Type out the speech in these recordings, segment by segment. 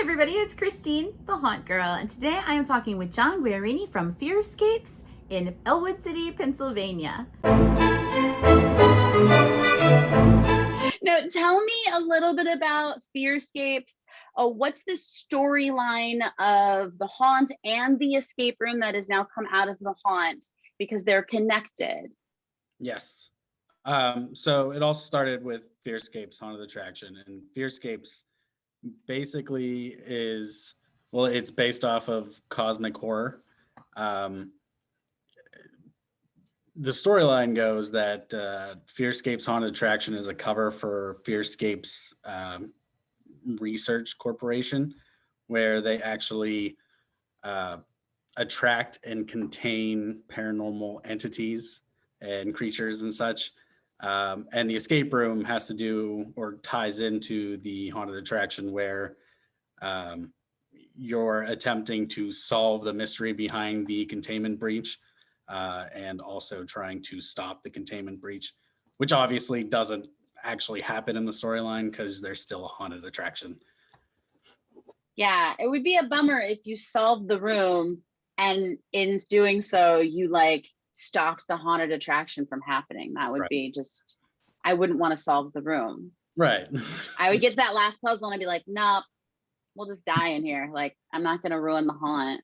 everybody, it's Christine, the Haunt Girl, and today I am talking with John Guerrini from FearScapes in Elwood City, Pennsylvania. Now, tell me a little bit about FearScapes. What's the storyline of the haunt and the escape room that has now come out of the haunt, because they're connected? Yes. So it all started with FearScapes Haunted Attraction, and FearScapes basically is, well, it's based off of cosmic horror. The storyline goes that FearScapes Haunted Attraction is a cover for FearScapes Research Corporation, where they actually attract and contain paranormal entities and creatures and such. And the escape room has to do or ties into the haunted attraction, where you're attempting to solve the mystery behind the containment breach, and also trying to stop the containment breach, which obviously doesn't actually happen in the storyline because there's still a haunted attraction. Yeah, it would be a bummer if you solved the room and in doing so, you like stopped the haunted attraction from happening. That would be just, I wouldn't want to solve the room. Right. I would get to that last puzzle and I'd be like, nope, we'll just die in here. Like, I'm not going to ruin the haunt.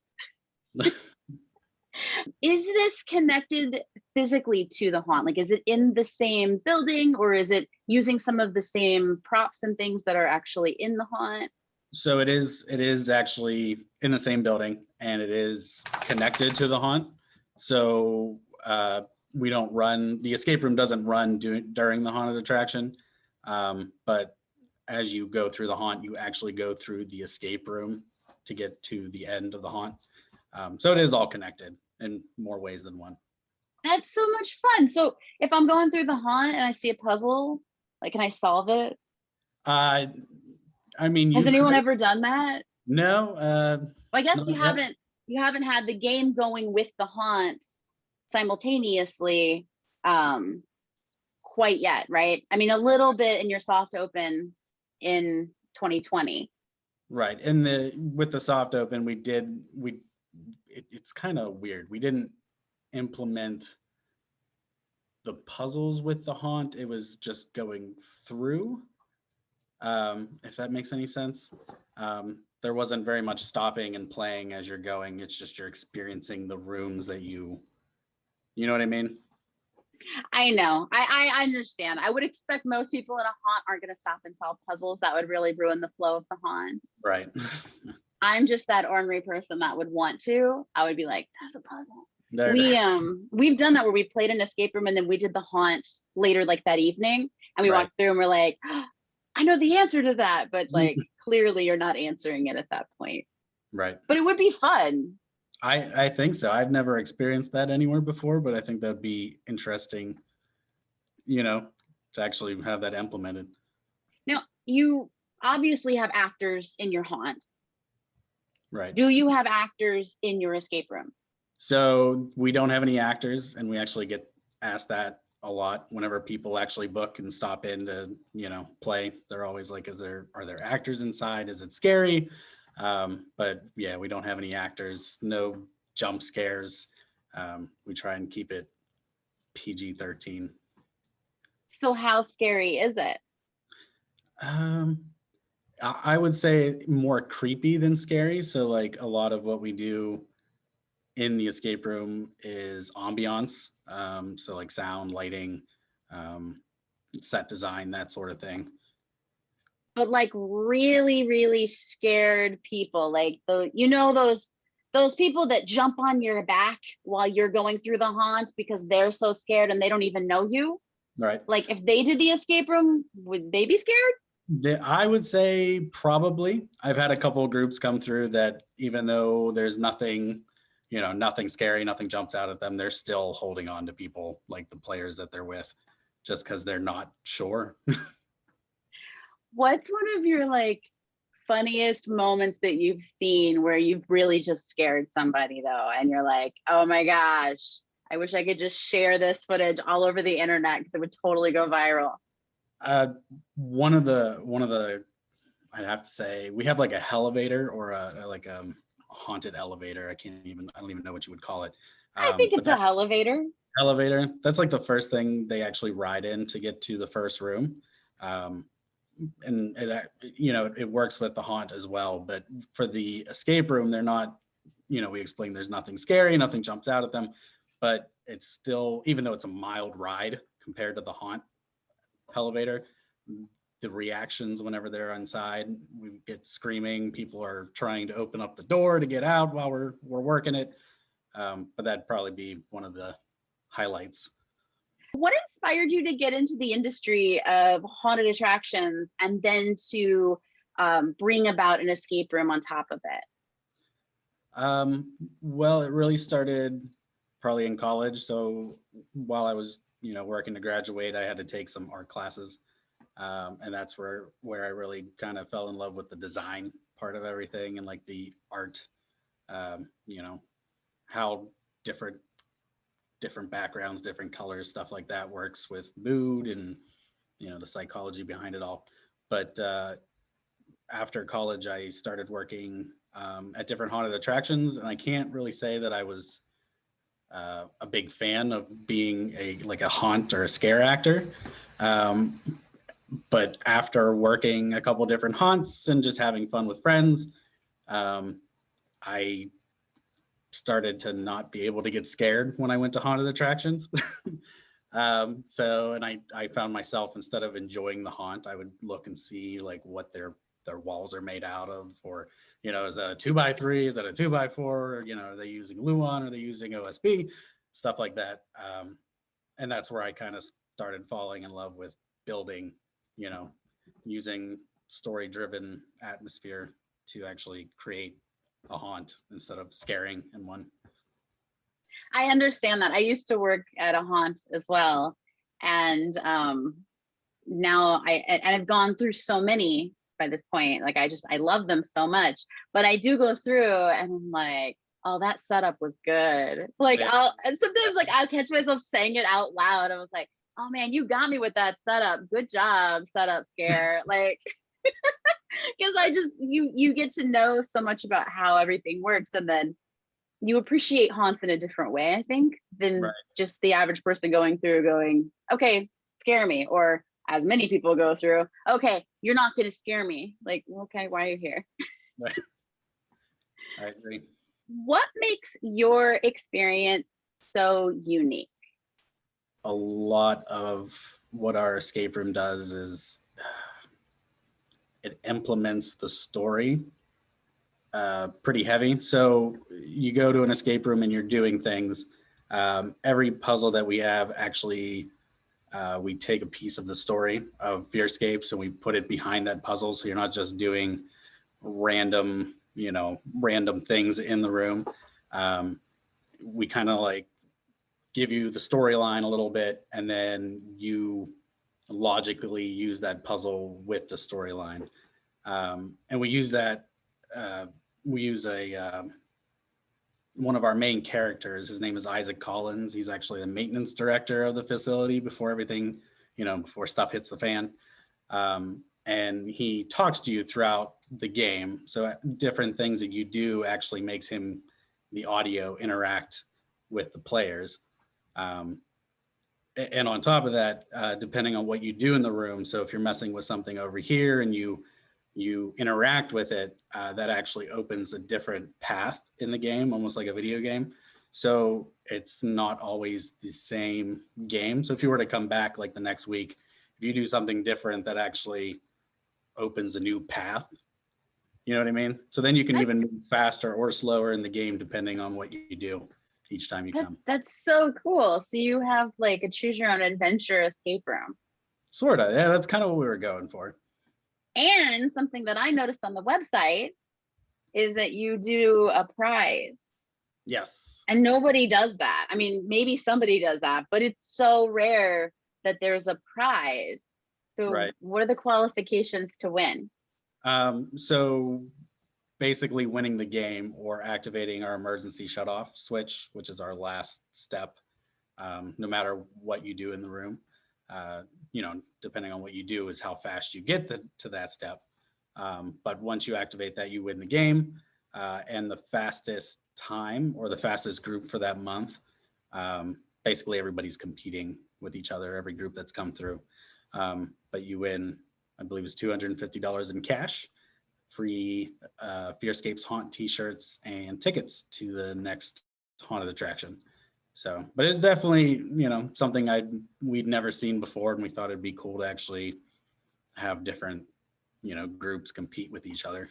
Is this connected physically to the haunt? Like, is it in the same building, or is it using some of the same props and things that are actually in the haunt? So it is actually in the same building, and it is connected to the haunt. So we don't run, the escape room doesn't run during the haunted attraction. But as you go through the haunt, you actually go through the escape room to get to the end of the haunt. So it is all connected in more ways than one. That's so much fun. So if I'm going through the haunt and I see a puzzle, like, can I solve it? I mean, has anyone ever done that? No. Well, I guess you yet. haven't had the game going with the haunt simultaneously quite yet, right? I mean, a little bit in your soft open in 2020. Right. And with the soft open, it's kind of weird. We didn't implement the puzzles with the haunt. It was just going through, if that makes any sense. There wasn't very much stopping and playing as you're going. It's just you're experiencing the rooms that you know what I mean? I know. I understand. I would expect most people in a haunt aren't going to stop and solve puzzles. That would really ruin the flow of the haunt. Right. I'm just that ornery person that would want to. I would be like, there's a puzzle. We've done that where we played an escape room and then we did the haunt later, like that evening, and we walked through and we're like, oh, I know the answer to that, but like clearly you're not answering it at that point. Right. But it would be fun. I think so. I've never experienced that anywhere before, but I think that'd be interesting, to actually have that implemented. Now, you obviously have actors in your haunt. Right. Do you have actors in your escape room? So we don't have any actors, and we actually get asked that a lot whenever people actually book and stop in to, play. They're always like, are there actors inside? Is it scary? But yeah, we don't have any actors, no jump scares. We try and keep it PG-13. So how scary is it? I would say more creepy than scary. So like a lot of what we do in the escape room is ambiance. So like sound, lighting, set design, that sort of thing. But like really, really scared people, like those people that jump on your back while you're going through the haunt because they're so scared and they don't even know you. Right. Like if they did the escape room, would they be scared? I would say probably. I've had a couple of groups come through that even though there's nothing, nothing scary, nothing jumps out at them, they're still holding on to people, like the players that they're with, just because they're not sure. What's one of your like funniest moments that you've seen where you've really just scared somebody though, and you're like, oh my gosh, I wish I could just share this footage all over the internet because it would totally go viral? One of the, I'd have to say we have like a elevator or a haunted elevator. I don't even know what you would call it. I think But it's an elevator. elevator. That's like the first thing they actually ride in to get to the first room. And it works with the haunt as well. But for the escape room, they're not, we explain there's nothing scary, nothing jumps out at them, but it's still, even though it's a mild ride compared to the haunt elevator, the reactions whenever they're inside, we get screaming, people are trying to open up the door to get out while we're working it. But that'd probably be one of the highlights. What inspired you to get into the industry of haunted attractions and then to bring about an escape room on top of it? Well, it really started probably in college. So while I was, working to graduate, I had to take some art classes. And that's where I really kind of fell in love with the design part of everything and like the art, how different backgrounds, different colors, stuff like that works with mood and, the psychology behind it all. But after college, I started working at different haunted attractions, and I can't really say that I was a big fan of being a haunt or a scare actor. But after working a couple different haunts and just having fun with friends, I started to not be able to get scared when I went to haunted attractions. And I found myself, instead of enjoying the haunt, I would look and see like what their walls are made out of, or, is that a 2x3? Is that a 2x4? Are they using Luan? Are they using OSB? Stuff like that. And that's where I kind of started falling in love with building, using story-driven atmosphere to actually create a haunt instead of scaring in one. I understand that. I used to work at a haunt as well. And now I've gone through so many by this point. Like I love them so much, but I do go through and I'm like, oh, that setup was good. Like and sometimes like I'll catch myself saying it out loud. I was like, oh man, you got me with that setup. Good job, setup scare. Like, because you get to know so much about how everything works, and then you appreciate haunts in a different way, I think, than just the average person going, okay, scare me. Or as many people go through, okay, you're not going to scare me. Like, okay, why are you here? Right. I agree. What makes your experience so unique? A lot of what our escape room does is it implements the story pretty heavy. So you go to an escape room and you're doing things. Every puzzle that we have, actually, we take a piece of the story of FearScapes and we put it behind that puzzle. So you're not just doing random things in the room. We kind of like give you the storyline a little bit, and then you logically use that puzzle with the storyline. And we use that. We use one of our main characters. His name is Isaac Collins. He's actually the maintenance director of the facility before everything, before stuff hits the fan. And he talks to you throughout the game. So different things that you do actually makes the audio interact with the players. And on top of that, depending on what you do in the room, so if you're messing with something over here and you interact with it, that actually opens a different path in the game, almost like a video game. So it's not always the same game. So if you were to come back like the next week, if you do something different, that actually opens a new path. You know what I mean? So then you can even move faster or slower in the game depending on what you do each time you come. That's so cool. So you have like a choose your own adventure escape room. Sort of. Yeah, that's kind of what we were going for. And something that I noticed on the website is that you do a prize. Yes. And nobody does that. I mean, maybe somebody does that, but it's so rare that there's a prize. So what are the qualifications to win? So basically winning the game or activating our emergency shutoff switch, which is our last step, no matter what you do in the room. Depending on what you do is how fast you get to that step. But once you activate that, you win the game, and the fastest time or the fastest group for that month. Basically, everybody's competing with each other, every group that's come through. But you win, I believe it's $250 in cash, free FearScapes Haunt t-shirts, and tickets to the next haunted attraction. So, but it's definitely, something we'd never seen before, and we thought it'd be cool to actually have different, groups compete with each other.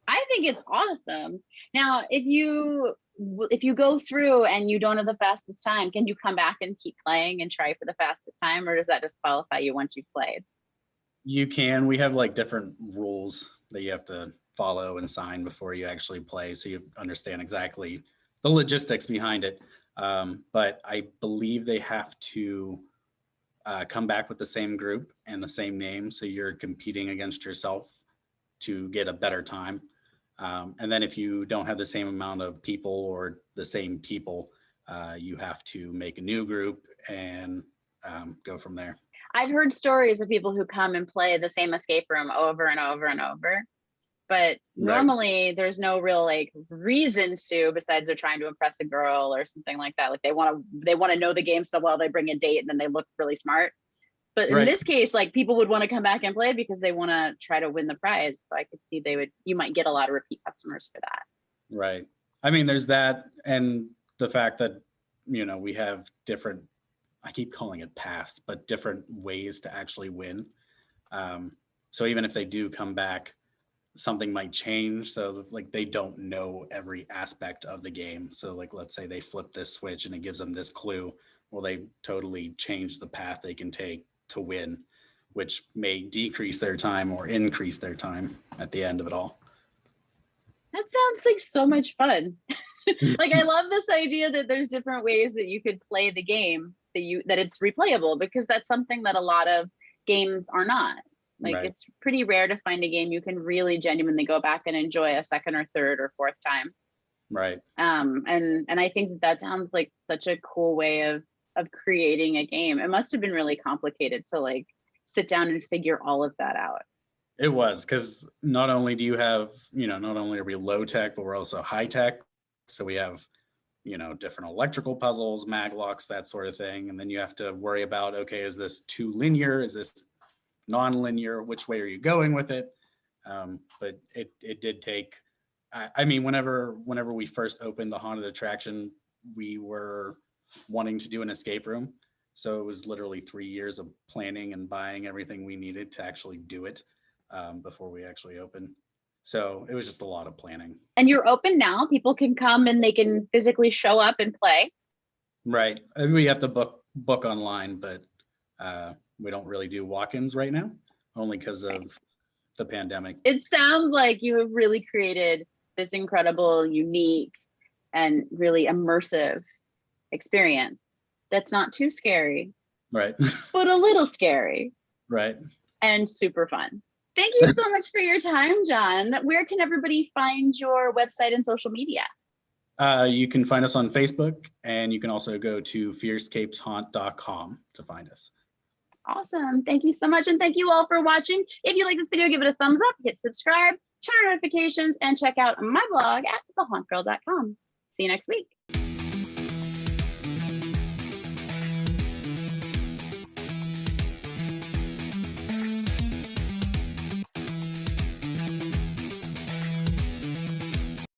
I think it's awesome. Now, if you go through and you don't have the fastest time, can you come back and keep playing and try for the fastest time, or does that disqualify you once you've played? You can. We have like different rules that you have to follow and sign before you actually play, so you understand exactly the logistics behind it. But I believe they have to come back with the same group and the same name, so you're competing against yourself to get a better time. And then if you don't have the same amount of people or the same people, you have to make a new group and go from there. I've heard stories of people who come and play the same escape room over and over and over, but normally there's no real reason to, besides they're trying to impress a girl or something like that. Like they want to know the game so well they bring a date and then they look really smart. But in this case, people would want to come back and play because they want to try to win the prize. So I could see you might get a lot of repeat customers for that. Right. I mean, there's that, and the fact that, we have different, I keep calling it paths, but different ways to actually win. So even if they do come back, something might change. So they don't know every aspect of the game. So let's say they flip this switch and it gives them this clue. Well, they totally change the path they can take to win, which may decrease their time or increase their time at the end of it all. That sounds like so much fun. I love this idea that there's different ways that you could play the game, that it's replayable, because that's something that a lot of games are not. It's pretty rare to find a game you can really genuinely go back and enjoy a second or third or fourth time. Right. And I think that sounds like such a cool way of creating a game. It must have been really complicated to sit down and figure all of that out. It was, because not only do you have, not only are we low tech, but we're also high tech. So we have, different electrical puzzles, mag locks, that sort of thing. And then you have to worry about, okay, is this too linear? Is this non-linear? Which way are you going with it? But it did take, I mean, whenever we first opened the haunted attraction, we were wanting to do an escape room. So it was literally 3 years of planning and buying everything we needed to actually do it before we actually opened. So it was just a lot of planning. And you're open now. People can come and they can physically show up and play. Right. We have to book online, but we don't really do walk-ins right now, only because of the pandemic. It sounds like you have really created this incredible, unique, and really immersive experience that's not too scary. Right. But a little scary. Right. And super fun. Thank you so much for your time, John. Where can everybody find your website and social media? You can find us on Facebook, and you can also go to FearScapesHaunt.com to find us. Awesome. Thank you so much. And thank you all for watching. If you like this video, give it a thumbs up, hit subscribe, turn on notifications, and check out my blog at thehauntgirl.com. See you next week.